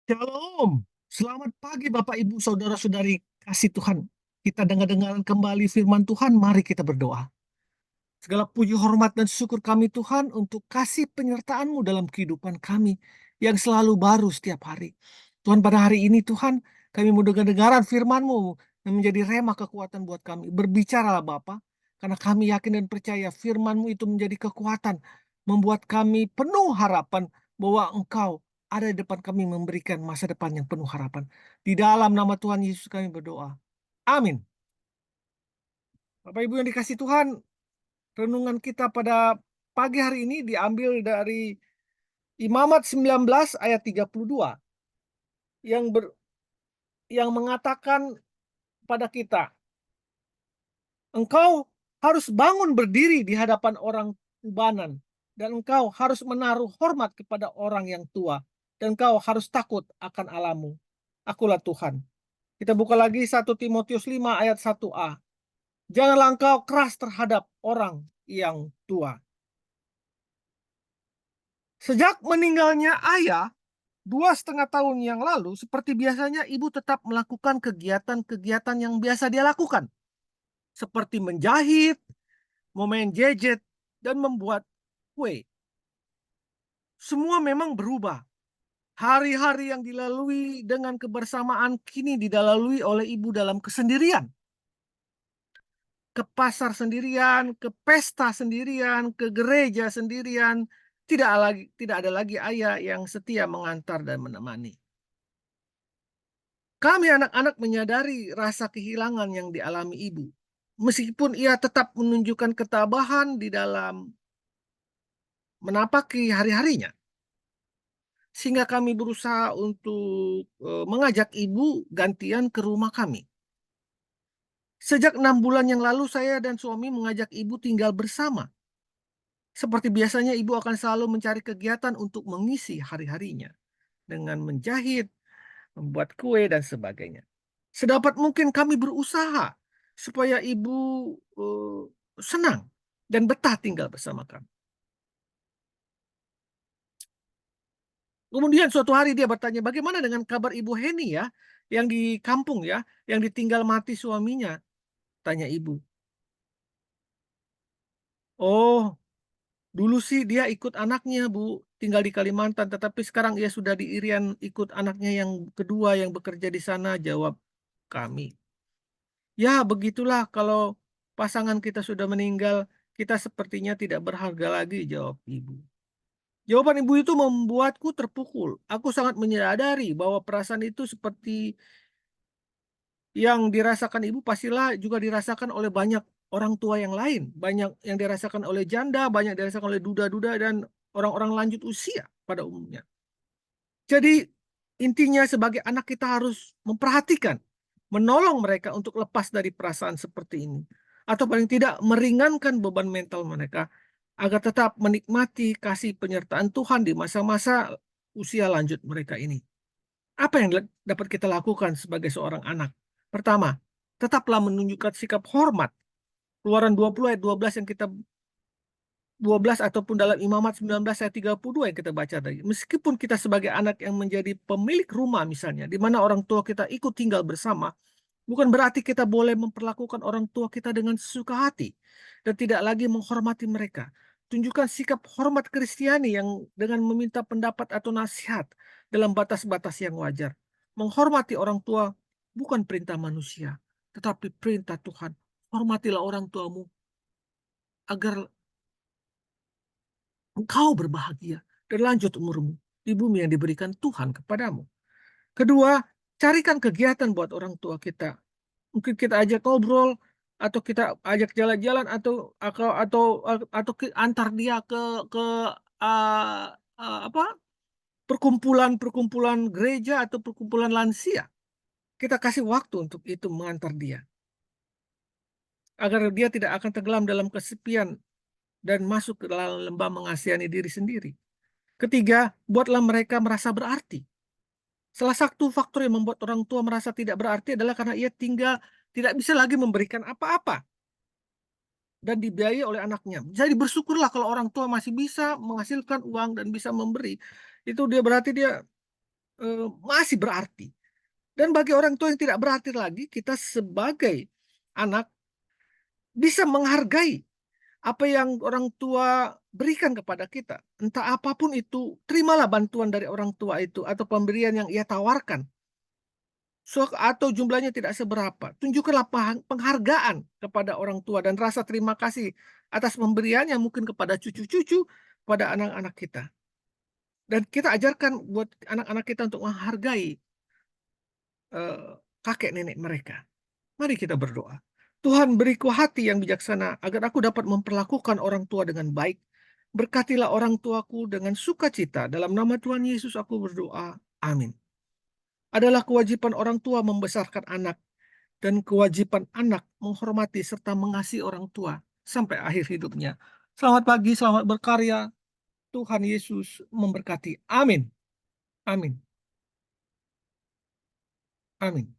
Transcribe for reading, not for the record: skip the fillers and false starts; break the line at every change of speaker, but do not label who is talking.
Shalom, selamat pagi Bapak Ibu Saudara-saudari kasih Tuhan. Kita dengar-dengaran kembali firman Tuhan, mari kita berdoa. Segala puji hormat dan syukur kami Tuhan untuk kasih penyertaan-Mu dalam kehidupan kami yang selalu baru setiap hari. Tuhan, pada hari ini Tuhan, kami mau dengar-dengaran firman-Mu yang menjadi rema kekuatan buat kami. Berbicaralah Bapa, karena kami yakin dan percaya firman-Mu itu menjadi kekuatan, membuat kami penuh harapan bahwa Engkau ada di depan kami memberikan masa depan yang penuh harapan. Di dalam nama Tuhan Yesus kami berdoa. Amin. Bapak Ibu yang dikasih Tuhan, renungan kita pada pagi hari ini diambil dari Imamat 19 ayat 32 yang yang mengatakan pada kita, engkau harus bangun berdiri di hadapan orang ubanan dan engkau harus menaruh hormat kepada orang yang tua dan engkau harus takut akan Allahmu. Akulah Tuhan. Kita buka lagi 1 Timotius 5 ayat 1a. Janganlah engkau keras terhadap orang yang tua. Sejak meninggalnya ayah 2,5 tahun yang lalu, seperti biasanya ibu tetap melakukan kegiatan-kegiatan yang biasa dia lakukan. Seperti menjahit, memain gadget, dan membuat kue. Semua memang berubah. Hari-hari yang dilalui dengan kebersamaan kini dilalui oleh ibu dalam kesendirian. Ke pasar sendirian, ke pesta sendirian, ke gereja sendirian. Tidak ada lagi ayah yang setia mengantar dan menemani. Kami anak-anak menyadari rasa kehilangan yang dialami ibu. Meskipun ia tetap menunjukkan ketabahan di dalam menapaki hari-harinya. Sehingga kami berusaha untuk mengajak ibu gantian ke rumah kami. Sejak 6 bulan yang lalu saya dan suami mengajak ibu tinggal bersama. Seperti biasanya ibu akan selalu mencari kegiatan untuk mengisi hari-harinya. Dengan menjahit, membuat kue, dan sebagainya. Sedapat mungkin kami berusaha supaya ibu senang dan betah tinggal bersama kami. Kemudian suatu hari dia bertanya, bagaimana dengan kabar Ibu Heni ya, yang di kampung ya, yang ditinggal mati suaminya? Tanya ibu. Oh, dulu sih dia ikut anaknya Bu, tinggal di Kalimantan, tetapi sekarang ia sudah di Irian ikut anaknya yang kedua yang bekerja di sana, jawab kami. Ya, begitulah kalau pasangan kita sudah meninggal, kita sepertinya tidak berharga lagi, jawab ibu. Jawaban ibu itu membuatku terpukul. Aku sangat menyadari bahwa perasaan itu seperti yang dirasakan ibu pastilah juga dirasakan oleh banyak orang tua yang lain. Banyak yang dirasakan oleh janda, banyak dirasakan oleh duda-duda, dan orang-orang lanjut usia pada umumnya. Jadi intinya sebagai anak kita harus memperhatikan, menolong mereka untuk lepas dari perasaan seperti ini. Atau paling tidak meringankan beban mental mereka agar tetap menikmati kasih penyertaan Tuhan di masa-masa usia lanjut mereka ini. Apa yang dapat kita lakukan sebagai seorang anak? Pertama, tetaplah menunjukkan sikap hormat. Keluaran 20 ayat 12 yang kita 12 ataupun dalam Imamat 19 ayat 32 yang kita baca tadi. Meskipun kita sebagai anak yang menjadi pemilik rumah misalnya, di mana orang tua kita ikut tinggal bersama, bukan berarti kita boleh memperlakukan orang tua kita dengan sesuka hati dan tidak lagi menghormati mereka. Tunjukkan sikap hormat Kristiani yang dengan meminta pendapat atau nasihat dalam batas-batas yang wajar. Menghormati orang tua bukan perintah manusia, tetapi perintah Tuhan. Hormatilah orang tuamu agar engkau berbahagia dan lanjut umurmu di bumi yang diberikan Tuhan kepadamu. Kedua, carikan kegiatan buat orang tua kita. Mungkin kita ajak ngobrol atau kita ajak jalan-jalan atau antar dia ke uh, apa perkumpulan-perkumpulan gereja atau perkumpulan lansia. Kita kasih waktu untuk itu mengantar dia agar dia tidak akan tenggelam dalam kesepian dan masuk ke dalam lembah mengasihani diri sendiri. Ketiga, buatlah mereka merasa berarti. Salah satu faktor yang membuat orang tua merasa tidak berarti adalah karena ia tidak bisa lagi memberikan apa-apa dan dibiayai oleh anaknya. Jadi bersyukurlah kalau orang tua masih bisa menghasilkan uang dan bisa memberi. Itu dia berarti dia masih berarti. Dan bagi orang tua yang tidak berarti lagi, kita sebagai anak bisa menghargai apa yang orang tua berikan kepada kita. Entah apapun itu, terimalah bantuan dari orang tua itu atau pemberian yang ia tawarkan. Atau jumlahnya tidak seberapa. Tunjukkanlah penghargaan kepada orang tua dan rasa terima kasih atas pemberiannya mungkin kepada cucu-cucu, pada anak-anak kita. Dan kita ajarkan buat anak-anak kita untuk menghargai kakek nenek mereka. Mari kita berdoa. Tuhan, beriku hati yang bijaksana agar aku dapat memperlakukan orang tua dengan baik. Berkatilah orang tuaku dengan sukacita. Dalam nama Tuhan Yesus aku berdoa. Amin. Adalah kewajiban orang tua membesarkan anak dan kewajiban anak menghormati serta mengasihi orang tua sampai akhir hidupnya. Selamat pagi, selamat berkarya. Tuhan Yesus memberkati. Amin. Amin. Amin.